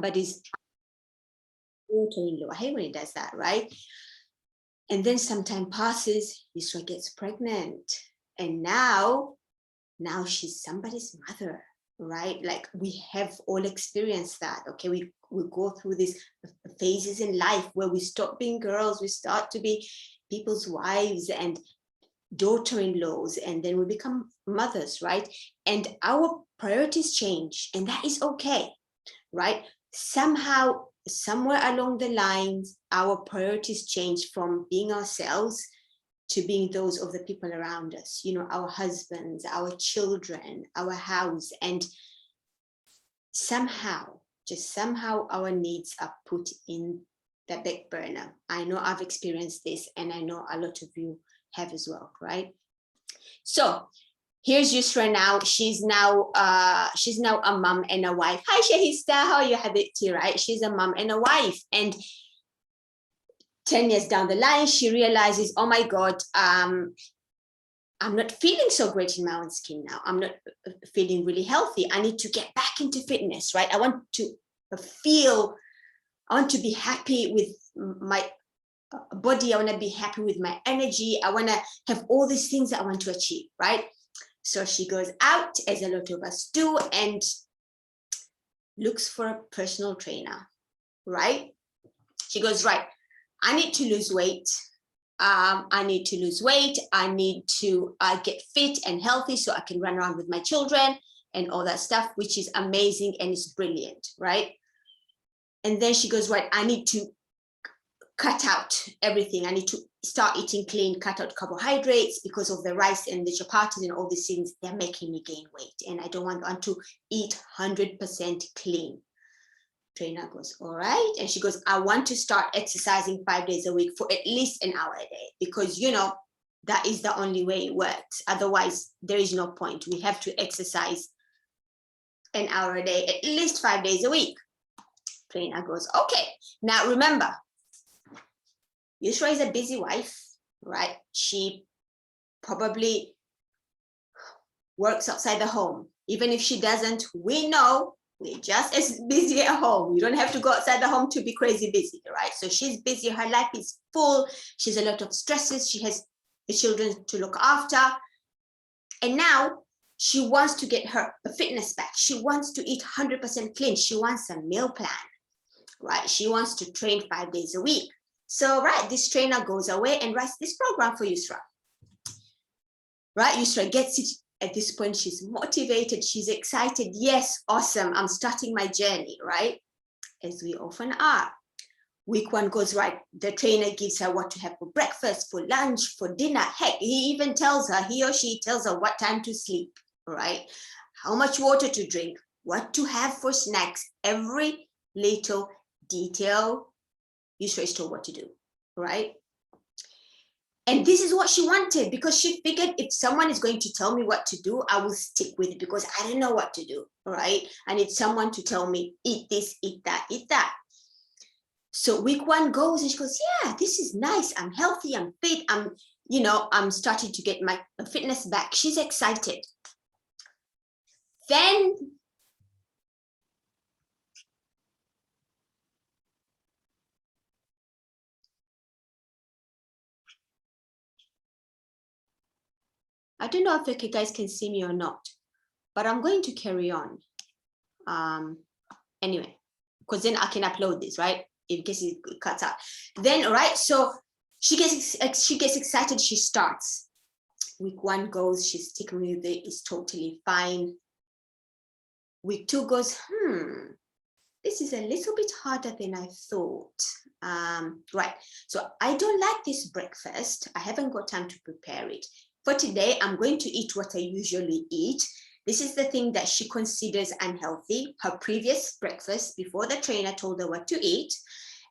somebody's daughter-in-law. I hate when it does that, right? And then some time passes, Yusra gets pregnant, and now she's somebody's mother, right? Like, we have all experienced that. Okay, we go through these phases in life where we stop being girls, we start to be people's wives and daughter-in-laws, and then we become mothers, right? And our priorities change, and that is okay, right? Somehow, somewhere along the lines, our priorities change from being ourselves to being those of the people around us, you know, our husbands, our children, our house, and somehow, just somehow, our needs are put in the back burner. I know I've experienced this, and I know a lot of you have as well, right? So here's Yusra now. She's now a mom and a wife. Hi Shahista, how are you, Habibti, right? She's a mom and a wife, and 10 years down the line, she realizes, oh my God, I'm not feeling so great in my own skin now. I'm not feeling really healthy. I need to get back into fitness, right? I want to be happy with my body. I want to be happy with my energy. I want to have all these things that I want to achieve, right? So she goes out, as a lot of us do, and looks for a personal trainer, right? She goes, right, I need to lose weight. I need to lose weight. I need to get fit and healthy so I can run around with my children and all that stuff, which is amazing and it's brilliant, right? And then she goes, right, I need to cut out everything. I need to start eating clean, cut out carbohydrates, because of the rice and the chapatis and all these things, they're making me gain weight. And I don't want to eat 100% clean. Trainer goes, all right. And she goes, I want to start exercising 5 days a week for at least an hour a day, because, you know, that is the only way it works. Otherwise, there is no point. We have to exercise an hour a day, at least 5 days a week. Trainer goes, okay. Now, remember, Yusra is a busy wife, right? She probably works outside the home. Even if she doesn't, we know we're just as busy at home. You don't have to go outside the home to be crazy busy, right? So she's busy. Her life is full. She's a lot of stresses. She has the children to look after. And now she wants to get her fitness back. She wants to eat 100% clean. She wants a meal plan, right? She wants to train 5 days a week. So, right, this trainer goes away and writes this program for Yusra. Right, Yusra gets it. At this point, she's motivated, she's excited. Yes, awesome, I'm starting my journey, right? As we often are. Week one goes, right, the trainer gives her what to have for breakfast, for lunch, for dinner. Heck, he or she tells her what time to sleep, right? How much water to drink, what to have for snacks. Every little detail, Yusra is told what to do, right? And this is what she wanted, because she figured if someone is going to tell me what to do, I will stick with it, because I don't know what to do, right? I need someone to tell me, eat this, eat that, eat that. So week one goes and she goes, yeah, this is nice. I'm healthy, I'm fit, I'm starting to get my fitness back. She's excited. Then I don't know if you guys can see me or not, but I'm going to carry on. Anyway, because then I can upload this, right? In case it cuts out. Then, right, so she gets excited, she starts. Week one goes, she's sticking with it, it's totally fine. Week two goes, this is a little bit harder than I thought. Right, so I don't like this breakfast. I haven't got time to prepare it. For today, I'm going to eat what I usually eat. This is the thing that she considers unhealthy, her previous breakfast before the trainer told her what to eat.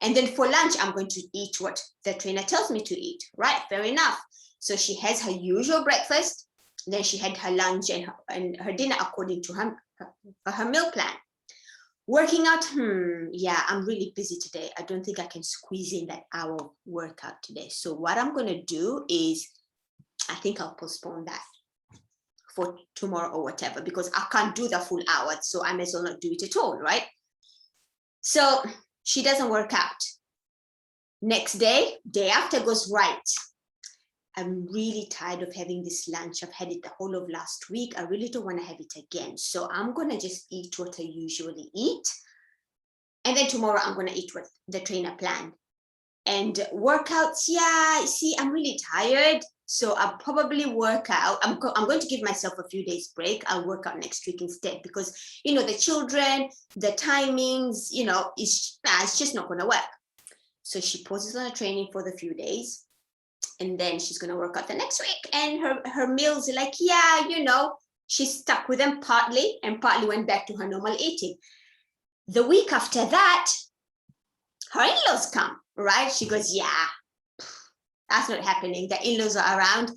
And then for lunch, I'm going to eat what the trainer tells me to eat, right? Fair enough. So she has her usual breakfast, then she had her lunch and her dinner according to her meal plan. Working out, yeah, I'm really busy today. I don't think I can squeeze in that hour workout today. So what I'm going to do is, I think I'll postpone that for tomorrow or whatever, because I can't do the full hour. So I may as well not do it at all, right? So she doesn't work out. Next day, day after goes right. I'm really tired of having this lunch. I've had it the whole of last week. I really don't want to have it again. So I'm going to just eat what I usually eat. And then tomorrow I'm going to eat what the trainer planned. And workouts, yeah, see, I'm really tired. So I'll probably work out. I'm going to give myself a few days break. I'll work out next week instead because, you know, the children, the timings, you know, it's just not going to work. So she pauses on her training for the few days. And then she's going to work out the next week. And her meals are like, yeah, you know, she stuck with them partly and partly went back to her normal eating. The week after that, her in-laws come, right? She goes, yeah, that's not happening. The in-laws are around.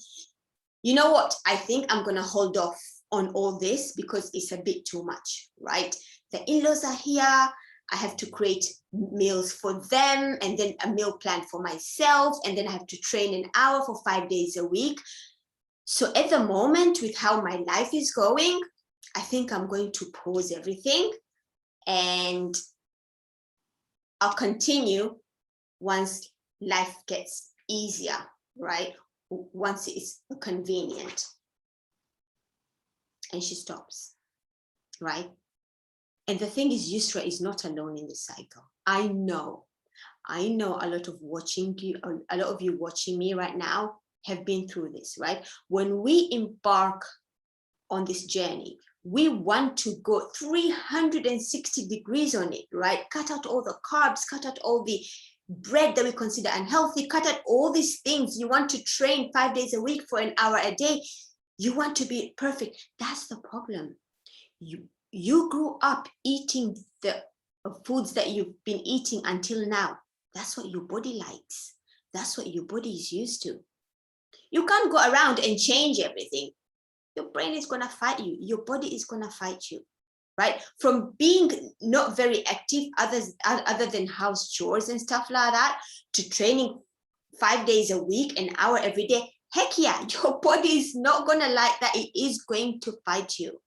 You know what? I think I'm going to hold off on all this because it's a bit too much, right? The in-laws are here. I have to create meals for them and then a meal plan for myself. And then I have to train an hour for 5 days a week. So at the moment, with how my life is going, I think I'm going to pause everything and I'll continue once life gets easier, right? Once it's convenient. And she stops, right? And the thing is, Yusra is not alone in this cycle. I know a lot of you watching me right now have been through this, right? When we embark on this journey, we want to go 360 degrees on it, right? Cut out all the carbs, cut out all the bread that we consider unhealthy, cut out all these things. You want to train 5 days a week for an hour a day. You want to be perfect. That's the problem. You grew up eating the foods that you've been eating until now. That's what your body likes. That's what your body is used to. You can't go around and change everything. Your brain is going to fight you. Your body is going to fight you, right? From being not very active other than house chores and stuff like that, to training 5 days a week, an hour every day. Heck yeah, your body is not going to like that. It is going to fight you.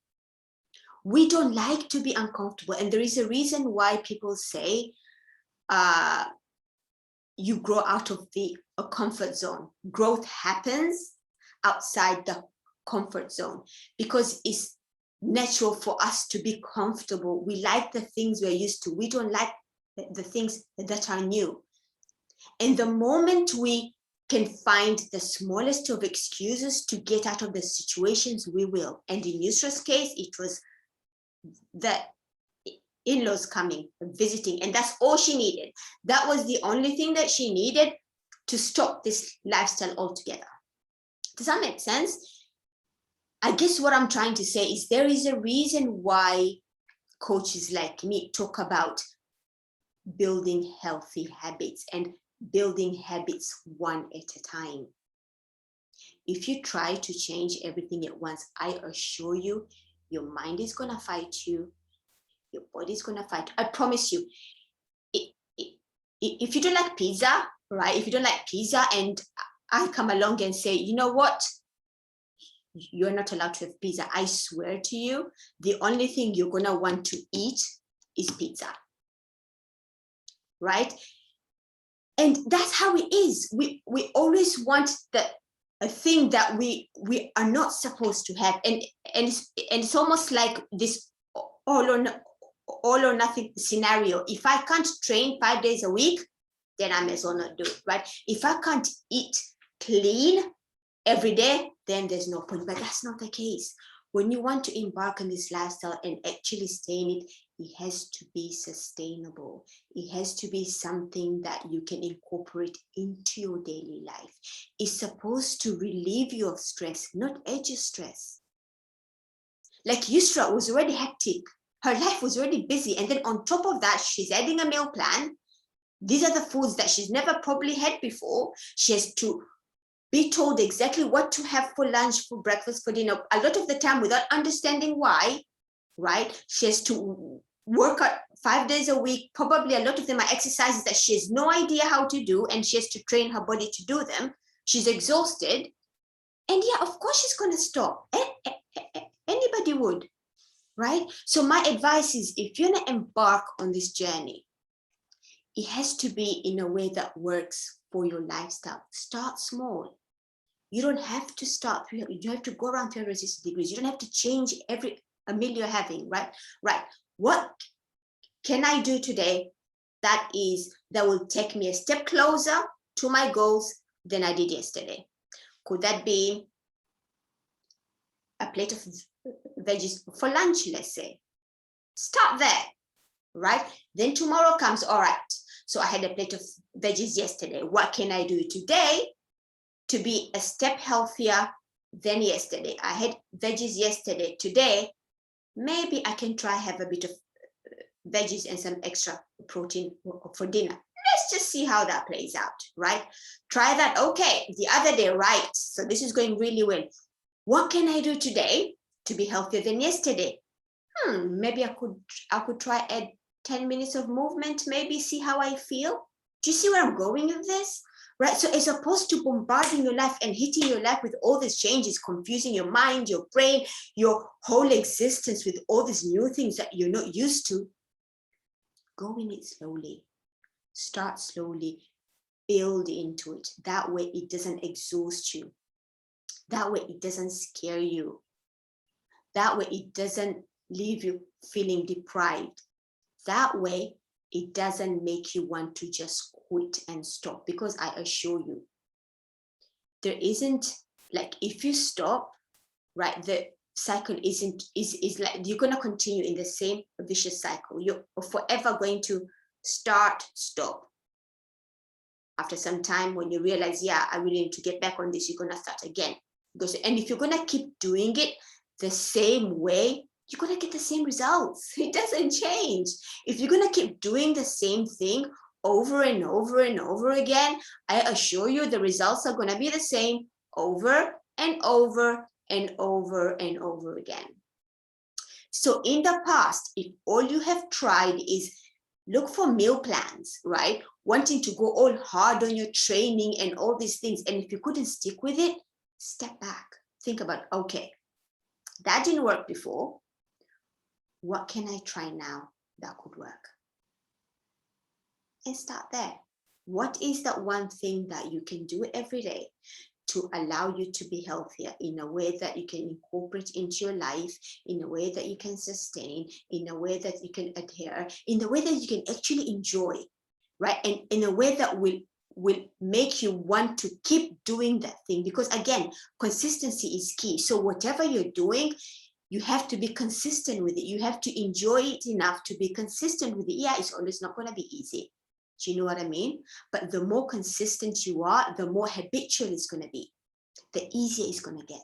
We don't like to be uncomfortable. And there is a reason why people say you grow out of the comfort zone. Growth happens outside the comfort zone because it's natural for us to be comfortable. We like the things we're used to. We don't like the things that are new. And the moment we can find the smallest of excuses to get out of the situations, we will. And in Yusra's case, it was the in-laws coming, visiting, and that's all she needed. That was the only thing that she needed to stop this lifestyle altogether. Does that make sense? I guess what I'm trying to say is there is a reason why coaches like me talk about building healthy habits and building habits one at a time. If you try to change everything at once, I assure you, your mind is going to fight you. Your body is going to fight. I promise you. If you don't like pizza, right? If you don't like pizza and I come along and say, you know what? You're not allowed to have pizza. I swear to you, the only thing you're going to want to eat is pizza. Right? And that's how it is. We always want a thing that we are not supposed to have. And it's almost like this all or nothing scenario. If I can't train 5 days a week, then I may as well not do it, right? If I can't eat clean every day, then there's no point. But that's not the case. When you want to embark on this lifestyle and actually stay in it, it has to be sustainable. It has to be something that you can incorporate into your daily life. It's supposed to relieve you of stress, not add your stress. Like Yusra was already hectic. Her life was already busy. And then on top of that, she's adding a meal plan. These are the foods that she's never probably had before. She has to be told exactly what to have for lunch, for breakfast, for dinner, a lot of the time without understanding why, right? She has to work out 5 days a week. Probably a lot of them are exercises that she has no idea how to do, and she has to train her body to do them. She's exhausted. And yeah, of course she's going to stop. Anybody would, right? So my advice is, if you're going to embark on this journey, it has to be in a way that works for your lifestyle. Start small. You don't have to start, you don't have to go around 360 degrees. You don't have to change a meal you're having, right? Right. What can I do today that will take me a step closer to my goals than I did yesterday? Could that be a plate of veggies for lunch, let's say? Start there, right? Then tomorrow comes, all right, so I had a plate of veggies yesterday. What can I do today to be a step healthier than yesterday? I had veggies yesterday. Today, maybe I can try have a bit of veggies and some extra protein for dinner. Let's just see how that plays out, right? Try that. Okay, the other day, right? So this is going really well. What can I do today to be healthier than yesterday? Maybe I could try add 10 minutes of movement, maybe see how I feel. Do you see where I'm going with this? Right? So as opposed to bombarding your life and hitting your life with all these changes, confusing your mind, your brain, your whole existence with all these new things that you're not used to, go in it slowly. Start slowly, build into it. That way it doesn't exhaust you. That way it doesn't scare you. That way it doesn't leave you feeling deprived. That way it doesn't make you want to just quit and stop, because I assure you, there isn't, like, if you stop, right, the cycle is like you're going to continue in the same vicious cycle. You're forever going to start, stop. After some time, when you realize, yeah, I really need to get back on this, you're going to start again. And if you're going to keep doing it the same way, you're going to get the same results. It doesn't change. If you're going to keep doing the same thing over and over and over again, I assure you the results are going to be the same over and over and over and over again. So in the past, if all you have tried is look for meal plans, right? Wanting to go all hard on your training and all these things, and if you couldn't stick with it, step back. Think about, okay, that didn't work before. What can I try now that could work? And start there. What is that one thing that you can do every day to allow you to be healthier in a way that you can incorporate into your life, in a way that you can sustain, in a way that you can adhere, in a way that you can actually enjoy, right? And in a way that will make you want to keep doing that thing. Because again, consistency is key. So whatever you're doing, you have to be consistent with it. You have to enjoy it enough to be consistent with it. Yeah, it's always not going to be easy. Do you know what I mean? But the more consistent you are, the more habitual it's going to be. The easier it's going to get.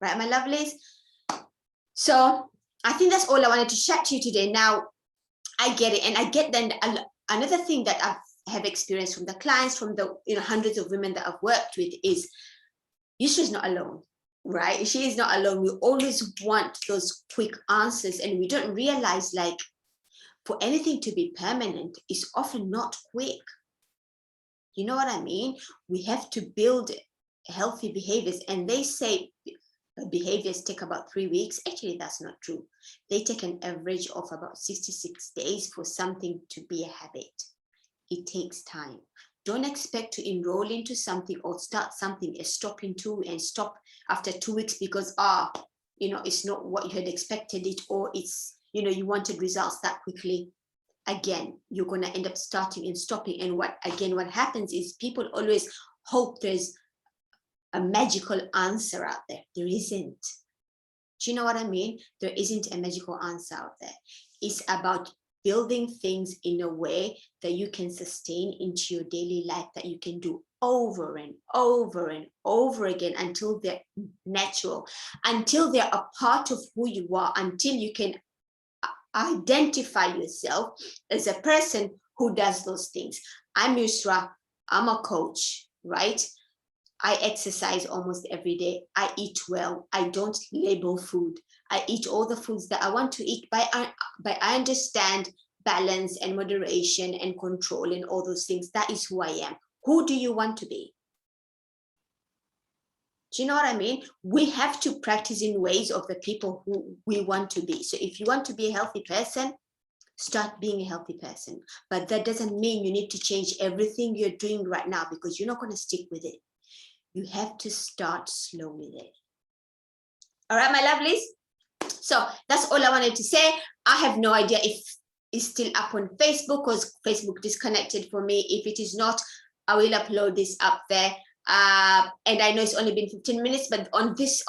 Right, my lovelies? So I think that's all I wanted to chat to you today. Now, I get it. And I get then another thing that I have experienced from the clients, from the hundreds of women that I've worked with is Yusra is not alone. Right? She is not alone. We always want those quick answers, and we don't realize, like, for anything to be permanent, it's often not quick. You know what I mean? We have to build healthy behaviors, and they say behaviors take about 3 weeks. Actually, that's not true. They take an average of about 66 days for something to be a habit. It takes time. Don't expect to enroll into something or start something and stop after 2 weeks because, it's not what you had expected it, or it's, you wanted results that quickly. Again, you're going to end up starting and stopping. And what happens is people always hope there's a magical answer out there. There isn't. Do you know what I mean? There isn't a magical answer out there. It's about building things in a way that you can sustain into your daily life, that you can do over and over and over again until they're natural, until they're a part of who you are, until you can identify yourself as a person who does those things. I'm Yusra. I'm a coach, right? I exercise almost every day. I eat well. I don't label food. I eat all the foods that I want to eat, but I understand balance and moderation and control and all those things. That is who I am. Who do you want to be? Do you know what I mean? We have to practice in ways of the people who we want to be. So if you want to be a healthy person, Start being a healthy person. But that doesn't mean you need to change everything you're doing right now, because you're not going to stick with it. You have to start slowly there. All right, my lovelies. So that's all I wanted to say. I have no idea if it's still up on Facebook, because Facebook disconnected for me. If it is not, I will upload this up there. And I know it's only been 15 minutes, but on this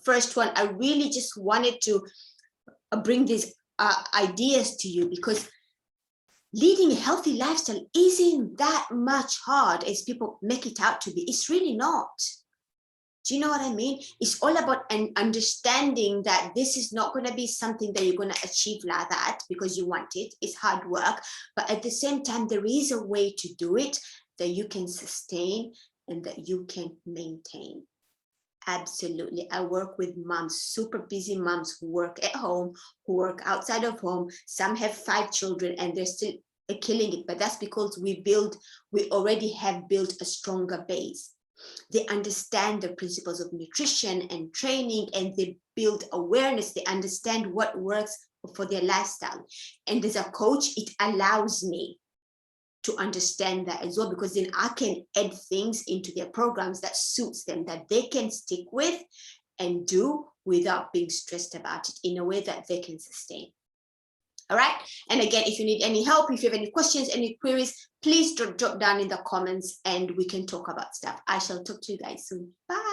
first one, I really just wanted to bring these ideas to you, because leading a healthy lifestyle isn't that much hard as people make it out to be. It's really not. Do you know what I mean? It's all about an understanding that this is not going to be something that you're going to achieve like that because you want it. It's hard work. But at the same time, there is a way to do it that you can sustain and that you can maintain. Absolutely. I work with moms, super busy moms who work at home, who work outside of home. Some have 5 children and they're still killing it. But that's because we already have built a stronger base. They understand the principles of nutrition and training, and they build awareness. They understand what works for their lifestyle. And as a coach, it allows me to understand that as well, because then I can add things into their programs that suits them, that they can stick with and do without being stressed about it, in a way that they can sustain. All right. And again, if you need any help, if you have any questions, any queries, please drop down in the comments and we can talk about stuff. I shall talk to you guys soon. Bye.